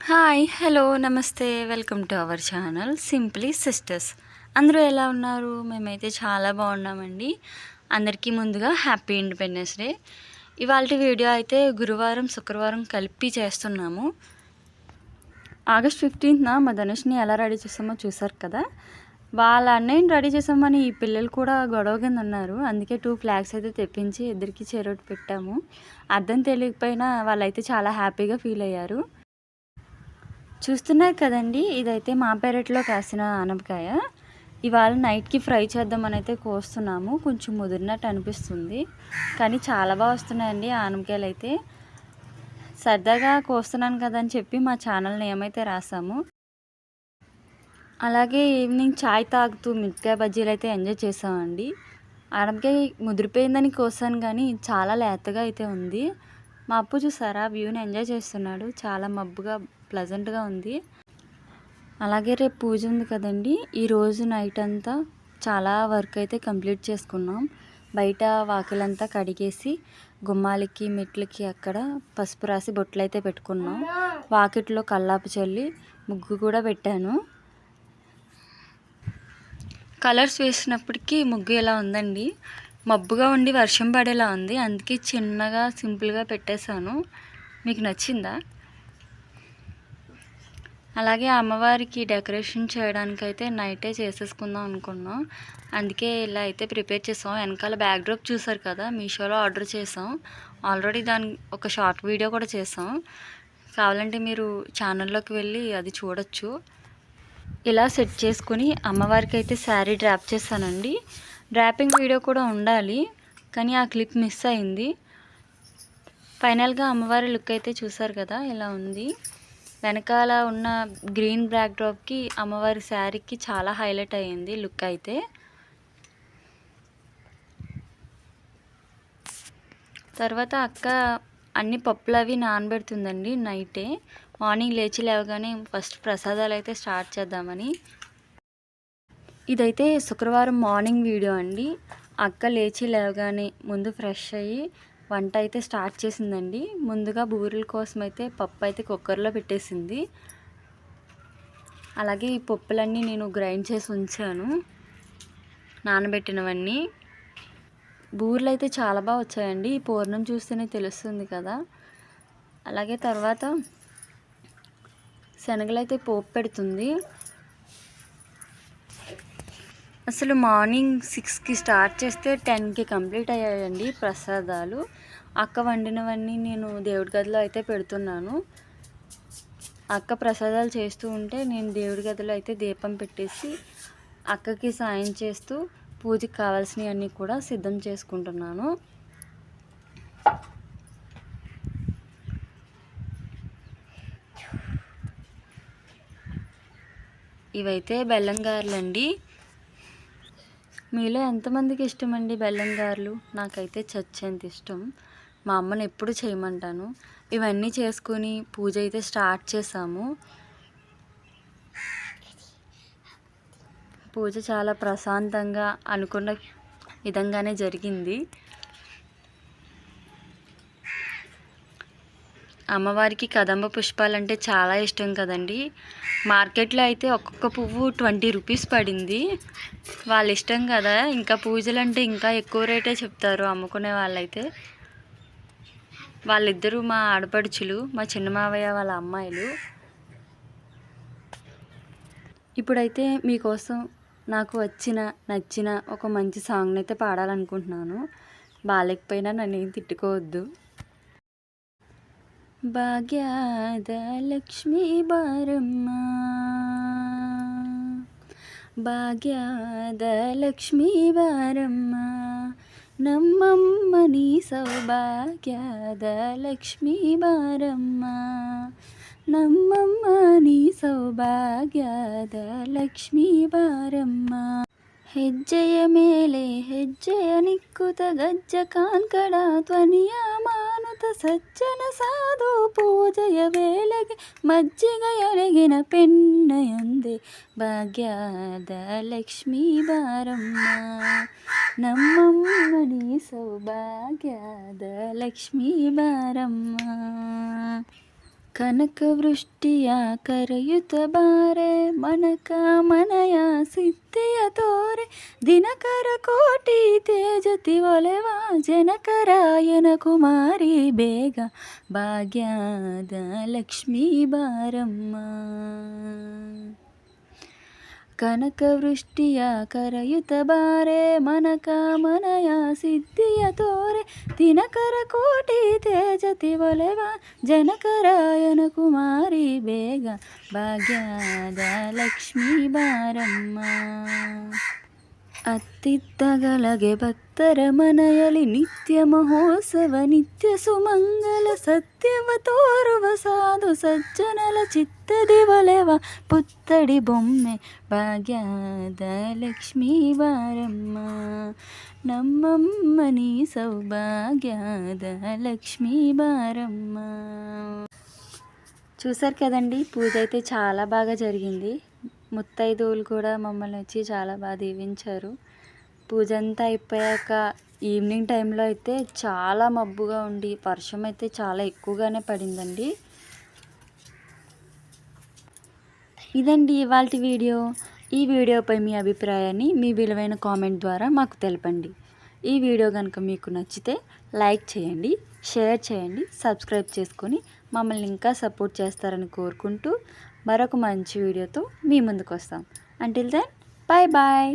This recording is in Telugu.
హాయ్ హలో నమస్తే welcome to our channel simply sisters. అందరూ ఎలా ఉన్నారు? మేమైతే చాలా బాగున్నామండి. అందరికీ ముందుగా హ్యాపీ ఇండిపెండెన్స్ డే. ఇవాళ వీడియో అయితే గురువారం శుక్రవారం కలిపి చేస్తున్నాము. ఆగస్ట్ 15న మా ధనుష్ని ఎలా రెడీ చేసామో చూసారు కదా. వాళ్ళ అన్నయ్యని రెడీ చేసామని ఈ పిల్లలు కూడా గొడవ కింద ఉన్నారు. అందుకే 2 ఫ్లాగ్స్ అయితే తెప్పించి ఇద్దరికి చెరోటి పెట్టాము. అర్థం తెలియకపోయినా వాళ్ళైతే చాలా హ్యాపీగా ఫీల్ అయ్యారు. చూస్తున్నారు కదండి, ఇదైతే మా పెరట్లో కాసిన ఆనపకాయ. ఇవాళ నైట్కి ఫ్రై చేద్దామని అయితే కోస్తున్నాము. కొంచెం ముదిరినట్టు అనిపిస్తుంది, కానీ చాలా బాగా వస్తున్నాయండి ఆనపకాయలు అయితే. సరదాగా కోస్తున్నాను కదా అని చెప్పి మా ఛానల్ నేమ్ అయితే రాసాము. అలాగే ఈవినింగ్ చాయ్ తాగుతూ మిరపకాయ బజ్జీలు అయితే ఎంజాయ్ చేసామండి. ఆనపకాయ ముదిరిపోయిందని కోసాను, కానీ చాలా లేతగా అయితే ఉంది. మా అప్పు చూసారా, వ్యూని ఎంజాయ్ చేస్తున్నాడు. చాలా మబ్బుగా ప్లజెంట్గా ఉంది. అలాగే రేపు పూజ ఉంది కదండి. ఈరోజు నైట్ అంతా చాలా వర్క్ అయితే కంప్లీట్ చేసుకున్నాం. బయట వాకిలంతా కడిగేసి గుమ్మాలకి మెట్లకి అక్కడ పసుపు రాసి బొట్లు అయితే పెట్టుకున్నాం. వాకిట్లో కల్లాపు చల్లి ముగ్గు కూడా పెట్టాను. కలర్స్ వేసినప్పటికీ ముగ్గు ఎలా ఉందండి, మబ్బుగా ఉండి వర్షం పడేలా ఉంది. అందుకే చిన్నగా సింపుల్గా పెట్టేశాను. మీకు నచ్చిందా? అలాగే అమ్మవారికి డెకరేషన్ చేయడానికైతే నైటే చేసేసుకుందాం అనుకున్నాం. అందుకే ఇలా అయితే ప్రిపేర్ చేసాం. వెనకాల బ్యాక్డ్రాప్ చూసారు కదా, మీషోలో ఆర్డర్ చేసాం. ఆల్రెడీ దాని ఒక షార్ట్ వీడియో కూడా చేసాం. కావాలంటే మీరు ఛానల్లోకి వెళ్ళి అది చూడొచ్చు. ఇలా సెట్ చేసుకుని అమ్మవారికి అయితే శారీ డ్రాప్ చేశానండి. డ్రాపింగ్ వీడియో కూడా ఉండాలి, కానీ ఆ క్లిప్ మిస్ అయింది. ఫైనల్గా అమ్మవారి లుక్ అయితే చూసారు కదా, ఇలా ఉంది. వెనకాల ఉన్న గ్రీన్ బ్యాక్డ్రాప్కి అమ్మవారి శారీకి చాలా హైలైట్ అయ్యింది లుక్ అయితే. తర్వాత అక్క అన్ని పప్పులు అవి నానబెడుతుందండి నైటే. మార్నింగ్ లేచి లేవగానే ఫస్ట్ ప్రసాదాలు అయితే స్టార్ట్ చేద్దామని. ఇదైతే శుక్రవారం మార్నింగ్ వీడియో అండి. అక్క లేచి లేవగానే ముందు ఫ్రెష్ అయ్యి వంట అయితే స్టార్ట్ చేసిందండి. ముందుగా బూరెల కోసం అయితే పప్పు అయితే కుక్కర్లో పెట్టేసింది. అలాగే ఈ పప్పులన్నీ నేను గ్రైండ్ చేసి ఉంచాను, నానబెట్టినవన్నీ. బూరెలు అయితే చాలా బాగా వచ్చాయండి, ఈ పూర్ణం చూస్తేనే తెలుస్తుంది కదా. అలాగే తర్వాత శనగలు అయితే పోపు పెడుతుంది. అసలు మార్నింగ్ 6కి స్టార్ట్ చేస్తే 10కి కంప్లీట్ అయ్యాయండి ప్రసాదాలు. అక్క వండినవన్నీ నేను దేవుడి గదిలో అయితే పెడుతున్నాను. అక్క ప్రసాదాలు చేస్తూ ఉంటే నేను దేవుడి గదిలో అయితే దీపం పెట్టేసి అక్కకి సాయం చేస్తూ పూజకి కావాల్సినవన్నీ కూడా సిద్ధం చేసుకుంటున్నాను. ఇవైతే బెల్లం గారెలండి. మీలో ఎంతమందికి ఇష్టమండి బెల్లం గారెలు? నాకైతే చచ్చేంత ఇష్టం. మా అమ్మని ఎప్పుడు చేయమంటాను. ఇవన్నీ చేసుకొని పూజ అయితే స్టార్ట్ చేసాము. పూజ చాలా ప్రశాంతంగా అనుకున్న విధంగానే జరిగింది. అమ్మవారికి కదంబ పుష్పాలంటే చాలా ఇష్టం కదండి. మార్కెట్లో అయితే ఒక్కొక్క పువ్వు 20 రూపీస్ పడింది. వాళ్ళ ఇష్టం కదా, ఇంకా పూజలు అంటే ఇంకా ఎక్కువ రేటే చెప్తారు అమ్ముకునే వాళ్ళైతే. వాళ్ళిద్దరూ మా ఆడపడుచులు, మా చిన్న మావయ్య వాళ్ళ అమ్మాయిలు. ఇప్పుడైతే మీకోసం నాకు నచ్చిన ఒక మంచి సాంగ్ని అయితే పాడాలనుకుంటున్నాను. బాగాలేకపోయినా నన్ను ఏం తిట్టుకోవద్దు. భాగ్యద లక్ష్మీ బారమ్మ, భాగ్యద లక్ష్మీ బారమ్మ, నమ్మమ్మ నీ సౌభాగ్యద లక్ష్మీ బారమ్మ, నమ్మమ్మ నీ సౌభాగ్యద లక్ష్మీ బారమ్మ. ಹೆಜ್ಜೆಯ ಮೇಲೆ ಹೆಜ್ಜೆಯ ನಿಕ್ಕುತ ಗಜ್ಜ ಕಾನ್ಕಡ ಧ್ವನಿಯ ಮಾನುತ ಸಜ್ಜನ ಸಾಧು ಪೂಜೆಯ ವೇಳೆಗೆ ಮಜ್ಜಿಗೆಯೊಳಗಿನ ಪೆಣ್ಣೆಯೊಂದೆ ಭಾಗ್ಯದ ಲಕ್ಷ್ಮೀ ಬಾರಮ್ಮ, ನಮ್ಮಮ್ಮ ನೀ ಸೌಭಾಗ್ಯದ ಲಕ್ಷ್ಮೀ ಬಾರಮ್ಮ. ಕನಕವೃಷ್ಟಿಯ ಕರೆಯುತ್ತ ಬಾರೆ ಮನಕ ಮನಯ ಸಿದ್ಧಿಯ ತೋರೆ ದಿನಕರ ಕೋಟಿ ತೇಜತಿ ಒಲೆವ ಜನಕರಾಯನ ಕುಮಾರಿ ಬೇಗ ಭಾಗ್ಯದ ಲಕ್ಷ್ಮೀ ಬಾರಮ್ಮ. ಕನಕವೃಷ್ಟಿಯ ಕರೆಯುತ್ತ ಬಾರೆ ಮನಕ ಮನಯ ಸಿದ್ಧಿಯ ತೋರೆ ದಿನಕರ ಕೋಟಿ ತೇಜತಿ ಒಲೆವ ಜನಕರಾಯನ ಕುಮಾರಿ ಬೇಗ ಭಾಗ್ಯದ ಲಕ್ಷ್ಮೀ ಬಾರಮ್ಮ. ಅತ್ತಿತ್ತಗಲಗೆ ಭಕ್ತರ ಮನೆಯಲ್ಲಿ ನಿತ್ಯ ಮಹೋತ್ಸವ ನಿತ್ಯ ಸುಮಂಗಲ ಸತ್ಯವ ತೋರುವ ಸಾಧು ಸಜ್ಜನಲ ಚಿತ್ತದಿ ಒಲೆವ ಪುತ್ತಡಿ ಬೊಮ್ಮೆ ಭಾಗ್ಯದ ಲಕ್ಷ್ಮೀ ಬಾರಮ್ಮ. ನಮ್ಮಮ್ಮ ನೀ సౌభాగ్యದ లక్ష్మీ బారమ్మ. చూసారు కదండి, పూజ అయితే చాలా బాగా జరిగింది. ముత్తైదువులు కూడా మమ్మల్ని వచ్చి చాలా బాగా దీవించారు. పూజ అంతా అయిపోయాక ఈవినింగ్ టైంలో అయితే చాలా మబ్బుగా ఉండి వర్షం అయితే చాలా ఎక్కువగానే పడిందండి. ఇదండి ఇవాళ వీడియో. ఈ వీడియోపై మీ అభిప్రాయాన్ని మీ విలువైన కామెంట్ ద్వారా మాకు తెలపండి. ఈ వీడియో కనుక మీకు నచ్చితే లైక్ చేయండి, షేర్ చేయండి, సబ్స్క్రైబ్ చేసుకొని మమ్మల్ని ఇంకా సపోర్ట్ చేస్తారని కోరుకుంటూ మరొక మంచి వీడియోతో మీ ముందుకు వస్తాం. Until then bye bye.